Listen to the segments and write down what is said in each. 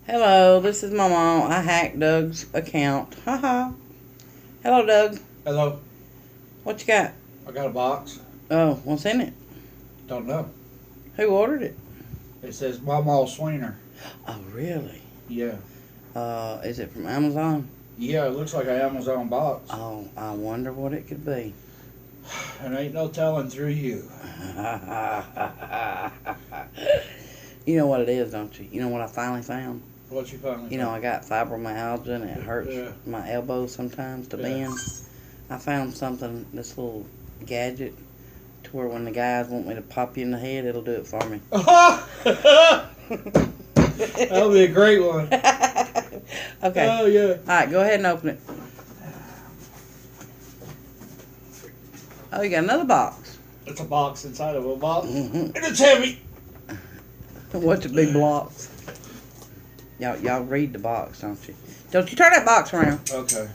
Hello, this is Mawmaw. I hacked Doug's account. Haha. Hello, Doug. Hello. What you got? I got a box. Oh, what's in it? Don't know. Who ordered it? It says Mawmaw Sweener. Oh, really? Yeah. Is it from Amazon? Yeah, it looks like an Amazon box. Oh, I wonder what it could be. And ain't no telling through you. You know what it is, don't you? You know what I finally found? What you finally You know, I got fibromyalgia and it hurts Yeah. my elbows sometimes to bend. I found something, this little gadget, to where when the guys want me to pop you in the head, it'll do it for me. That'll be a great one. Okay. Oh, yeah. Alright, go ahead and open it. Oh, you got another box. It's a box inside of a box. Mm-hmm. And it's heavy. What's the big blocks? Y'all read the box, don't you? Don't you turn that box around. Okay.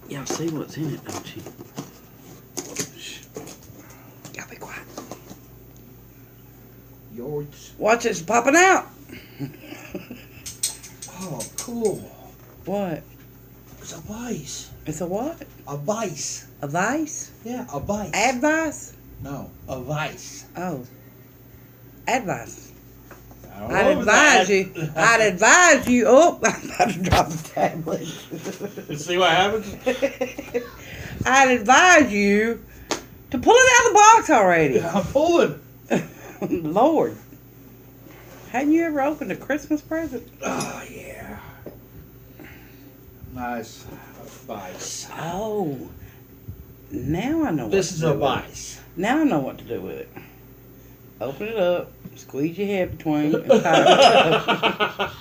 Y'all see what's in it, don't you? Shh. Y'all be quiet. Yours. Watch it's popping out. Oh, cool. What? It's a vise. It's a what? A vise. A vice? Yeah, a vise. Advice? No, a vise. Oh. Advice. I'd I'd advise you. Oh, I'm about to drop the tablet. See what happens? I'd advise you to pull it out of the box already. I'm pulling. Lord. Hadn't you ever opened a Christmas present? Oh, yeah. Nice vise. Oh. Now I know what This to is do a with vise. it. Now I know what to do with it. Open it up, squeeze your head between, and tie it up.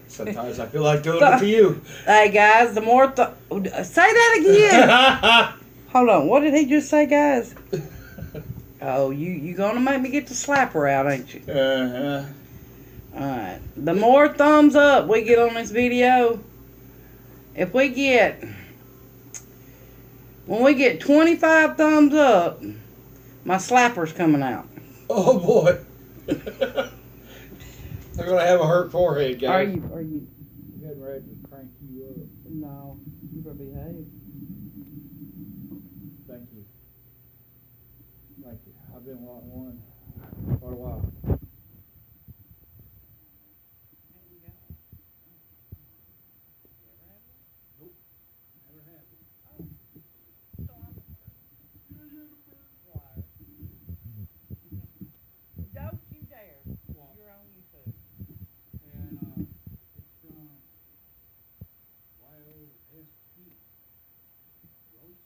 Sometimes I feel like doing it to you. Hey guys, the more say that again. Hold on, what did he just say, guys? Oh, you gonna make me get the slapper out, ain't you? Uh-huh. Alright. The more thumbs up we get on this video, if we get, when we get 25 thumbs up, my slapper's coming out. Oh boy. They're gonna have a hurt forehead, guys. Are you Getting ready to crank you up. No, you better behave. Thank you. Thank you. I've been wanting one for a while. Nope. Never had one. Don't you dare. You're on YouTube. And it's from YOSP. Roast?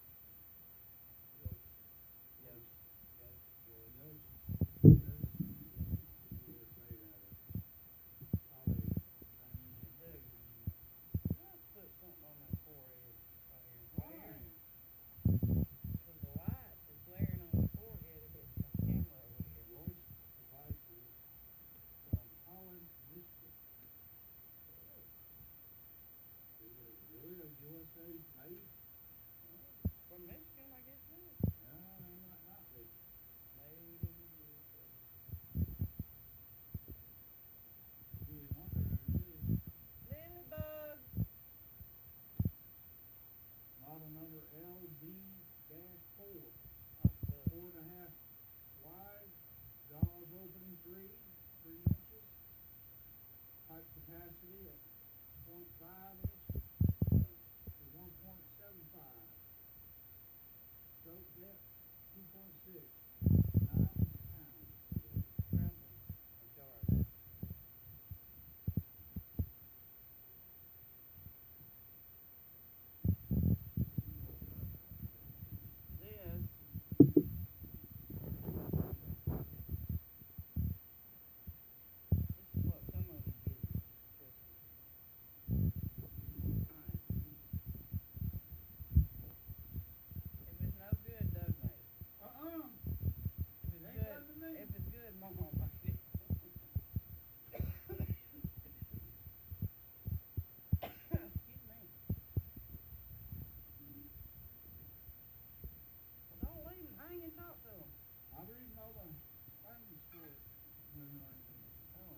Let's put something on that forehead right here. Because the light is glaring on the forehead. It hits my camera over here. Roast devices from Holland, Michigan. Is it really a USA made? From Michigan, I guess it is. No, it might not be. Made in the USA. Really wonder who it is. Lilybug. Model number LB-4. 4.5 wide. Jaws opening 3 inches. Pipe capacity at 0.5 inch to 1.75. Stroke depth 2.6. 9 pounds. Grab a jar of that. This is what some of you get for Christmas. Alright. If it's no good, Doug made it.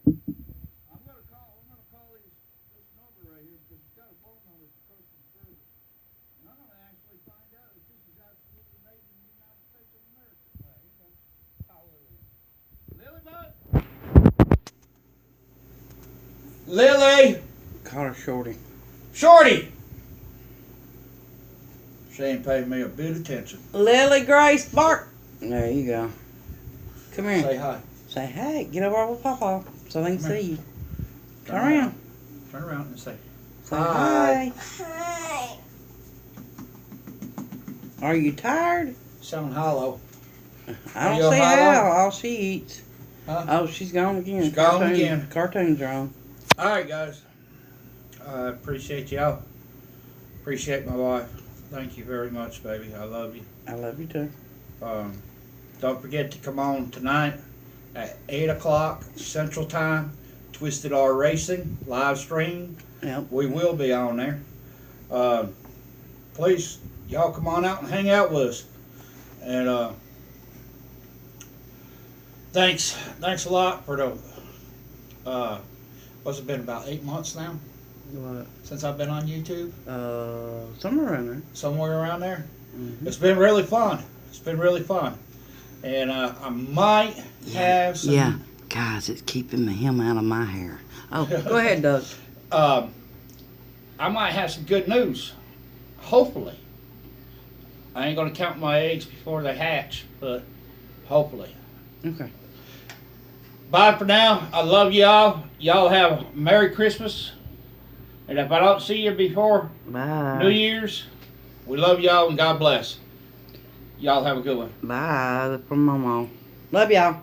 I'm gonna call this number right here because it's got a phone number for customer service. And I'm gonna actually find out if this is absolutely made in the United States of America. All right, here you go. Call Lily. Lily Bud. Lily. Call her Shorty. Shorty. She ain't paying me a bit of attention. Lily Grace Bark. There you go. Come here. Say hi. Say hey. Get over with Papa so they can Come here. see you. Turn around. Turn around and say Say hi. Are you tired? Sound hollow. I Are don't you see hollow? how. All she eats. Huh? Oh, she's gone again. She's gone again. Cartoons are on. Alright, guys. I appreciate y'all. Appreciate my wife. Thank you very much, baby. I love you. I love you too. Don't forget to come on tonight at 8 o'clock Central Time. Twisted R Racing live stream. Yep. We will be on there. Please, y'all come on out and hang out with us. And thanks a lot for the what's it been, about 8 months now What? since I've been on YouTube? Somewhere around there. Somewhere around there. Mm-hmm. It's been really fun. It's been really fun. And I might have some... Yeah, guys, it's keeping him out of my hair. Oh, go ahead, Doug. I might have some good news. Hopefully. I ain't going to count my eggs before they hatch, but hopefully. Okay. Bye for now. I love y'all. Y'all have a Merry Christmas. And if I don't see you before Bye. New Year's, we love y'all and God bless. Y'all have a good one. Bye from Mawmaw. Love y'all.